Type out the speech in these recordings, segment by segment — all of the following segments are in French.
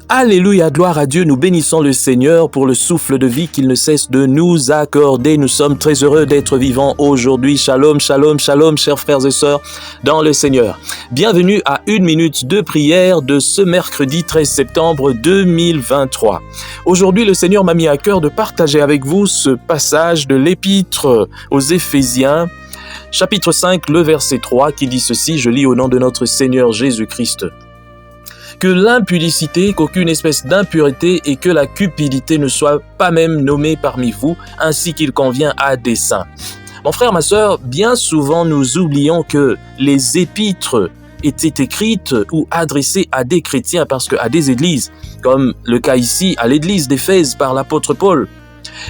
Alléluia, gloire à Dieu, nous bénissons le Seigneur pour le souffle de vie qu'il ne cesse de nous accorder. Nous sommes très heureux d'être vivants aujourd'hui. Shalom, shalom, shalom, chers frères et sœurs dans le Seigneur. Bienvenue à 1 minute de prière de ce mercredi 13 septembre 2023. Aujourd'hui, le Seigneur m'a mis à cœur de partager avec vous ce passage de l'épître aux Éphésiens, chapitre 5, le verset 3, qui dit ceci, je lis au nom de notre Seigneur Jésus-Christ. Que l'impudicité, qu'aucune espèce d'impureté et que la cupidité ne soient pas même nommées parmi vous, ainsi qu'il convient à des saints. Mon frère, ma sœur, bien souvent nous oublions que les épîtres étaient écrites ou adressées à des chrétiens parce qu'à des églises, comme le cas ici à l'église d'Éphèse par l'apôtre Paul.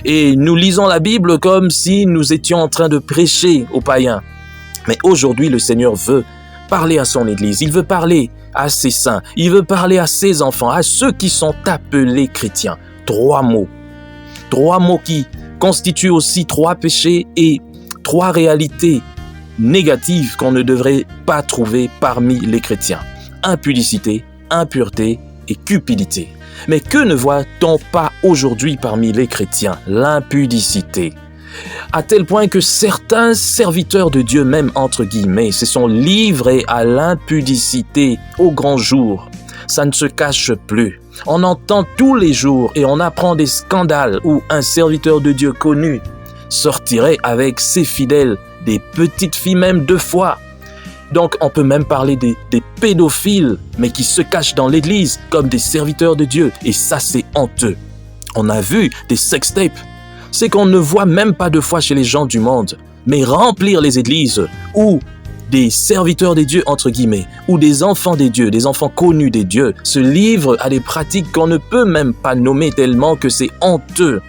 Et nous lisons la Bible comme si nous étions en train de prêcher aux païens. Mais aujourd'hui, le Seigneur veut parler à son église, il veut parler à ses saints, il veut parler à ses enfants, à ceux qui sont appelés chrétiens. Trois mots qui constituent aussi trois péchés et trois réalités négatives qu'on ne devrait pas trouver parmi les chrétiens. Impudicité, impureté et cupidité. Mais que ne voit-on pas aujourd'hui parmi les chrétiens? L'impudicité. À tel point que certains serviteurs de Dieu, même entre guillemets, se sont livrés à l'impudicité au grand jour. Ça ne se cache plus. On entend tous les jours et on apprend des scandales où un serviteur de Dieu connu sortirait avec ses fidèles, des petites filles même 2 fois. Donc on peut même parler des pédophiles, mais qui se cachent dans l'église comme des serviteurs de Dieu. Et ça, c'est honteux. On a vu des sextapes. C'est qu'on ne voit même pas 2 fois chez les gens du monde, mais remplir les églises où des serviteurs des dieux, entre guillemets, ou des enfants des dieux, des enfants connus des dieux, se livrent à des pratiques qu'on ne peut même pas nommer tellement que c'est honteux.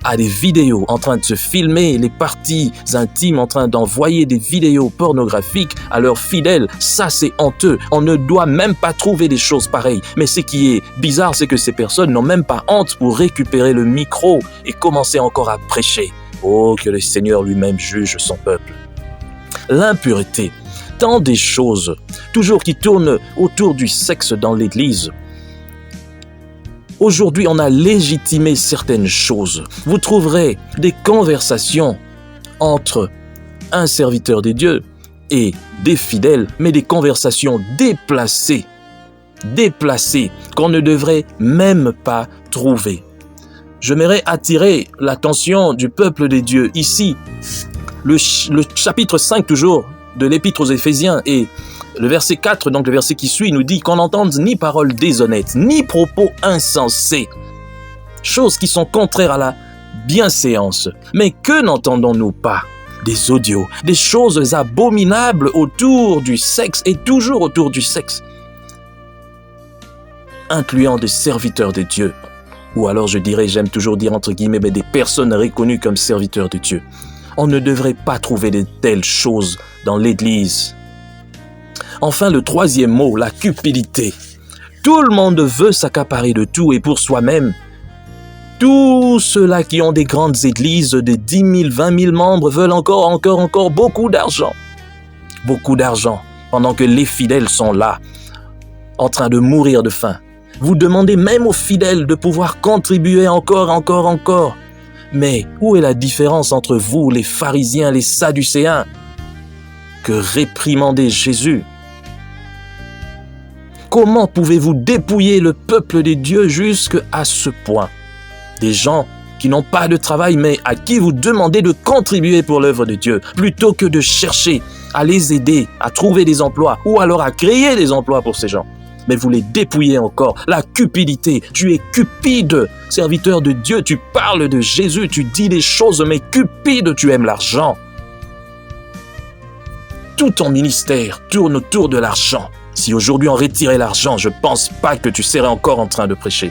À des vidéos en train de se filmer les parties intimes, en train d'envoyer des vidéos pornographiques à leurs fidèles, ça c'est honteux. On ne doit même pas trouver des choses pareilles. Mais ce qui est bizarre, c'est que ces personnes n'ont même pas honte pour récupérer le micro et commencer encore à prêcher. Oh, que le Seigneur lui-même juge son peuple. L'impureté, tant des choses, toujours qui tournent autour du sexe dans l'église. Aujourd'hui, on a légitimé certaines choses. Vous trouverez des conversations entre un serviteur des dieux et des fidèles, mais des conversations déplacées, qu'on ne devrait même pas trouver. J'aimerais attirer l'attention du peuple des dieux ici. Le chapitre 5 toujours de l'épître aux Éphésiens et le verset 4, donc le verset qui suit, nous dit qu'on n'entende ni paroles déshonnêtes, ni propos insensés, choses qui sont contraires à la bienséance. Mais que n'entendons-nous pas? Des audios, des choses abominables autour du sexe et toujours autour du sexe, incluant des serviteurs de Dieu, ou alors je dirais, j'aime toujours dire entre guillemets, mais des personnes reconnues comme serviteurs de Dieu. On ne devrait pas trouver de telles choses dans l'Église. Enfin, le troisième mot, la cupidité. Tout le monde veut s'accaparer de tout et pour soi-même. Tous ceux-là qui ont des grandes églises de 10 000, 20 000 membres veulent encore beaucoup d'argent. Beaucoup d'argent, pendant que les fidèles sont là, en train de mourir de faim. Vous demandez même aux fidèles de pouvoir contribuer encore. Mais où est la différence entre vous, les pharisiens, les sadducéens, que réprimandez Jésus? Comment pouvez-vous dépouiller le peuple des dieux jusqu'à ce point? Des gens qui n'ont pas de travail, mais à qui vous demandez de contribuer pour l'œuvre de Dieu, plutôt que de chercher à les aider, à trouver des emplois, ou alors à créer des emplois pour ces gens. Mais vous les dépouillez encore. La cupidité, tu es cupide, serviteur de Dieu, tu parles de Jésus, tu dis des choses, mais cupide, tu aimes l'argent. Tout ton ministère tourne autour de l'argent. Si aujourd'hui on retirait l'argent, je ne pense pas que tu serais encore en train de prêcher.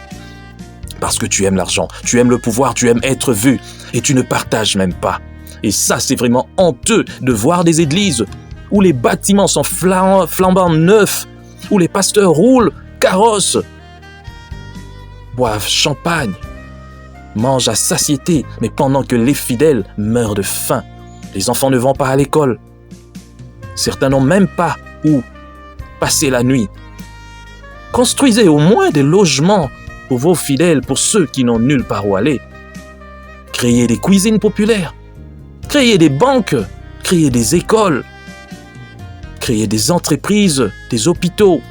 Parce que tu aimes l'argent, tu aimes le pouvoir, tu aimes être vu et tu ne partages même pas. Et ça, c'est vraiment honteux de voir des églises où les bâtiments sont flambant neufs, où les pasteurs roulent carrosses, boivent champagne, mangent à satiété, mais pendant que les fidèles meurent de faim. Les enfants ne vont pas à l'école. Certains n'ont même pas où passer la nuit. Construisez au moins des logements pour vos fidèles, pour ceux qui n'ont nulle part où aller. Créez des cuisines populaires. Créez des banques. Créez des écoles. Créez des entreprises, des hôpitaux.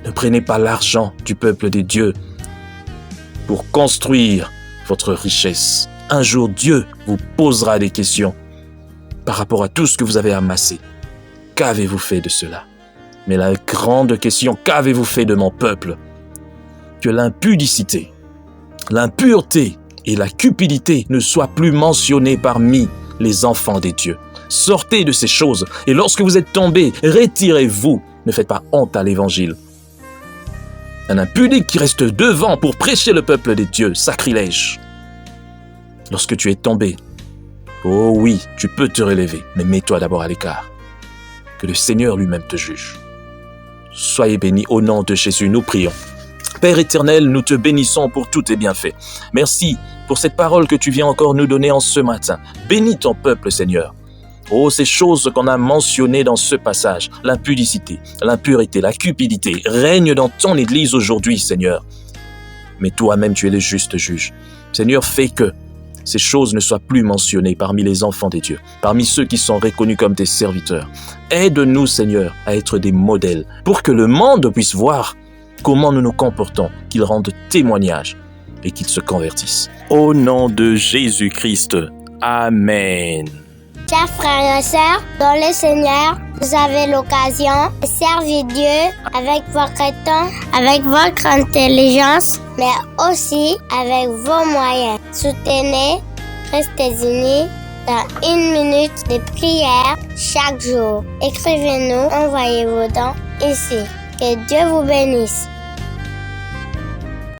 Ne prenez pas l'argent du peuple des dieux pour construire votre richesse. Un jour, Dieu vous posera des questions par rapport à tout ce que vous avez amassé. Qu'avez-vous fait de cela? Mais la grande question, qu'avez-vous fait de mon peuple? Que l'impudicité, l'impureté et la cupidité ne soient plus mentionnées parmi les enfants des dieux. Sortez de ces choses et lorsque vous êtes tombés, retirez-vous. Ne faites pas honte à l'évangile. Un impudique qui reste devant pour prêcher le peuple des dieux, sacrilège. Lorsque tu es tombé, oh oui, tu peux te relever, mais mets-toi d'abord à l'écart. Que le Seigneur lui-même te juge. Soyez bénis au nom de Jésus, nous prions. Père éternel, nous te bénissons pour tous tes bienfaits. Merci pour cette parole que tu viens encore nous donner en ce matin. Bénis ton peuple, Seigneur. Oh, ces choses qu'on a mentionnées dans ce passage, l'impudicité, l'impureté, la cupidité, règnent dans ton Église aujourd'hui, Seigneur. Mais toi-même, tu es le juste juge. Seigneur, fais que ces choses ne soient plus mentionnées parmi les enfants des dieux, parmi ceux qui sont reconnus comme tes serviteurs. Aide-nous, Seigneur, à être des modèles pour que le monde puisse voir comment nous nous comportons, qu'ils rendent témoignage et qu'ils se convertissent. Au nom de Jésus-Christ, Amen. Chers frères et sœurs, dans le Seigneur, vous avez l'occasion de servir Dieu avec votre temps, avec votre intelligence, mais aussi avec vos moyens. Soutenez, restez unis dans 1 minute de prière chaque jour. Écrivez-nous, envoyez vos dons ici. Que Dieu vous bénisse.